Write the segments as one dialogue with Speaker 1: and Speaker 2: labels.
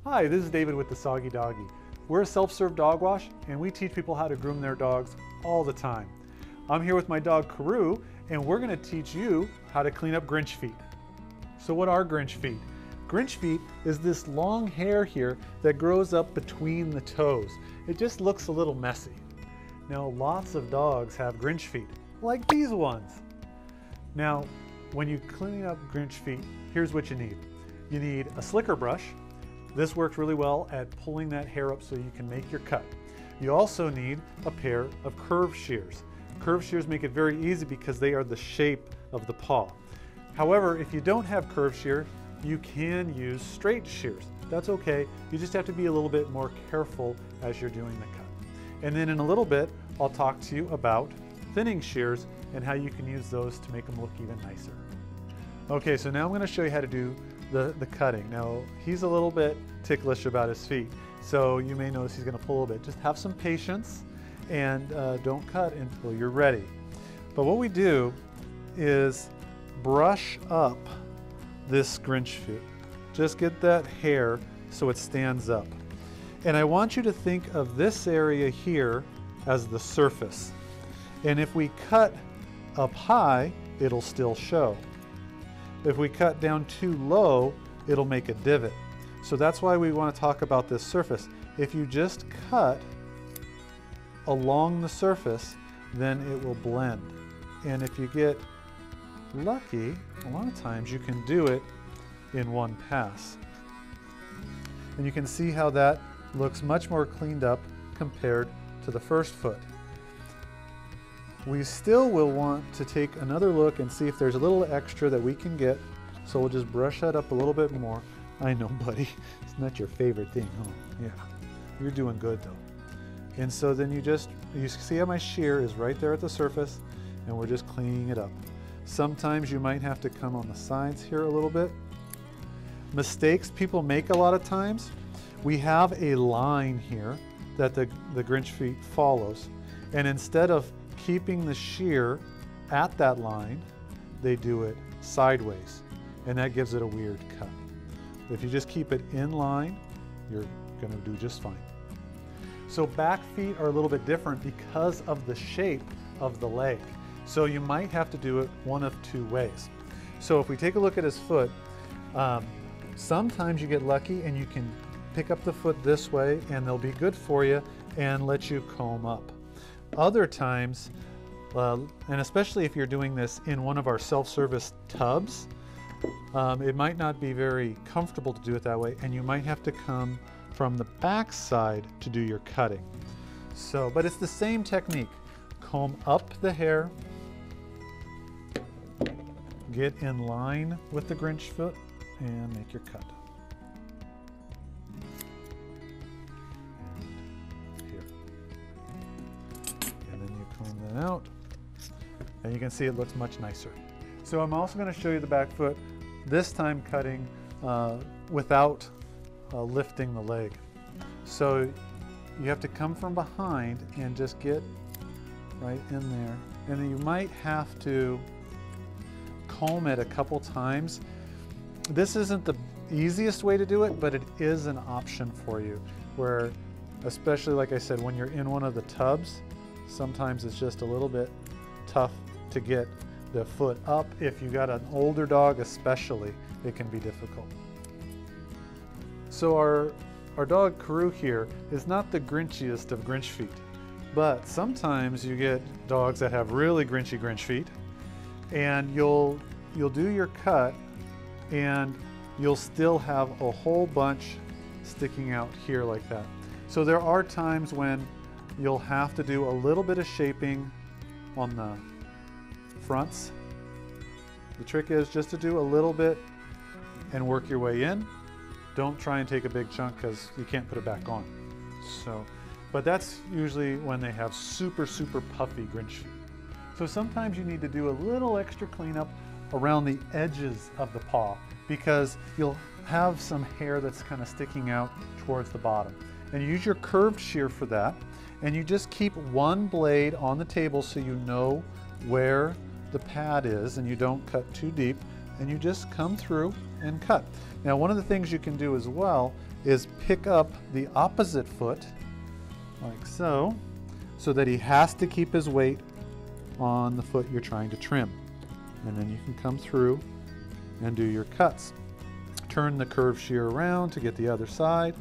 Speaker 1: Hi, this is David with the Soggy Doggy. We're a self-serve dog wash and we teach people how to groom their dogs all the time. I'm here with my dog Karoo and we're going to teach you how to clean up Grinch feet. So what are Grinch feet? Grinch feet is this long hair here that grows up between the toes. It just looks a little messy. Now lots of dogs have Grinch feet, like these ones. Now when you clean up Grinch feet, here's what you need. You need a slicker brush. This works really well at pulling that hair up so you can make your cut. You also need a pair of curved shears. Curved shears make it very easy because they are the shape of the paw. However, if you don't have curved shears, you can use straight shears. That's okay. You just have to be a little bit more careful as you're doing the cut. And then in a little bit, I'll talk to you about thinning shears and how you can use those to make them look even nicer. Okay, so now I'm going to show you how to do the cutting. Now, he's a little bit ticklish about his feet, so you may notice he's going to pull a little bit. Just have some patience and don't cut until you're ready. But what we do is brush up this Grinch foot. Just get that hair so it stands up. And I want you to think of this area here as the surface. And if we cut up high, it'll still show. If we cut down too low, it'll make a divot. So that's why we want to talk about this surface. If you just cut along the surface, then it will blend. And if you get lucky, a lot of times you can do it in one pass. And you can see how that looks much more cleaned up compared to the first foot. We still will want to take another look and see if there's a little extra that we can get. So we'll just brush that up a little bit more. I know, buddy, it's not your favorite thing, huh? Yeah, you're doing good though. And so then you see how my shear is right there at the surface and we're just cleaning it up. Sometimes you might have to come on the sides here a little bit. Mistakes people make a lot of times. We have a line here that the Grinch feet follows. And instead of keeping the shear at that line, they do it sideways, and that gives it a weird cut. If you just keep it in line, you're going to do just fine. So back feet are a little bit different because of the shape of the leg. So you might have to do it one of two ways. So if we take a look at his foot, sometimes you get lucky and you can pick up the foot this way and they'll be good for you and let you comb up. Other times, and especially if you're doing this in one of our self-service tubs, it might not be very comfortable to do it that way, and you might have to come from the back side to do your cutting. So, but it's the same technique. Comb up the hair, get in line with the Grinch foot, and make your cut. Out, and you can see it looks much nicer. So I'm also going to show you the back foot, this time cutting without lifting the leg. So you have to come from behind and just get right in there, and then you might have to comb it a couple times. This isn't the easiest way to do it, but it is an option for you, where especially like I said, when you're in one of the tubs, sometimes it's just a little bit tough to get the foot up. If you got an older dog especially, it can be difficult. So our dog Karoo here is not the Grinchiest of Grinch feet, but sometimes you get dogs that have really Grinchy Grinch feet, and you'll do your cut and you'll still have a whole bunch sticking out here like that. So there are times when you'll have to do a little bit of shaping on the fronts. The trick is just to do a little bit and work your way in. Don't try and take a big chunk because you can't put it back on. So, but that's usually when they have super, super puffy Grinch feet. So sometimes you need to do a little extra cleanup around the edges of the paw because you'll have some hair that's kind of sticking out towards the bottom. And you use your curved shear for that. And you just keep one blade on the table so you know where the pad is and you don't cut too deep, and you just come through and cut. Now one of the things you can do as well is pick up the opposite foot like so, so that he has to keep his weight on the foot you're trying to trim. And then you can come through and do your cuts. Turn the curved shear around to get the other side,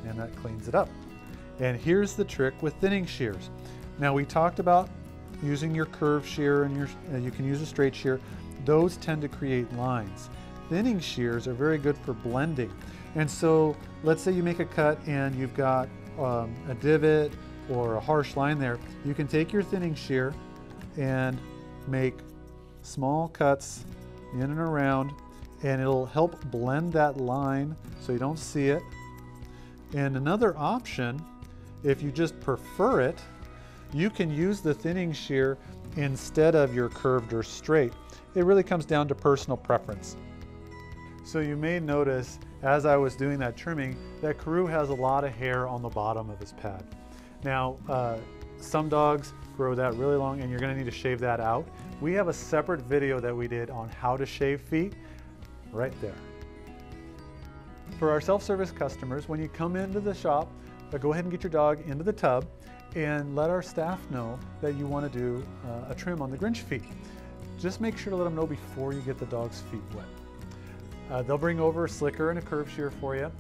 Speaker 1: and that cleans it up. And here's the trick with thinning shears. Now we talked about using your curved shear and you can use a straight shear. Those tend to create lines. Thinning shears are very good for blending. And so let's say you make a cut and you've got a divot or a harsh line there. You can take your thinning shear and make small cuts in and around, and it'll help blend that line so you don't see it. And another option, if you just prefer it, you can use the thinning shear instead of your curved or straight. It really comes down to personal preference. So you may notice as I was doing that trimming that Karoo has a lot of hair on the bottom of his pad. Now, some dogs grow that really long and you're going to need to shave that out. We have a separate video that we did on how to shave feet right there. For our self-service customers, when you come into the shop, go ahead and get your dog into the tub and let our staff know that you want to do a trim on the Grinch feet. Just make sure to let them know before you get the dog's feet wet. They'll bring over a slicker and a curve shear for you.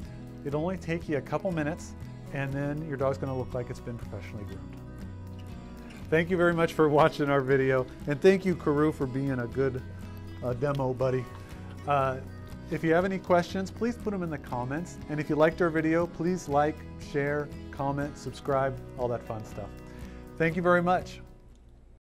Speaker 1: It'll only take you a couple minutes, and then your dog's going to look like it's been professionally groomed. Thank you very much for watching our video, and thank you, Karoo, for being a good demo buddy. If you have any questions, please put them in the comments. And if you liked our video, please like, share, comment, subscribe, all that fun stuff. Thank you very much.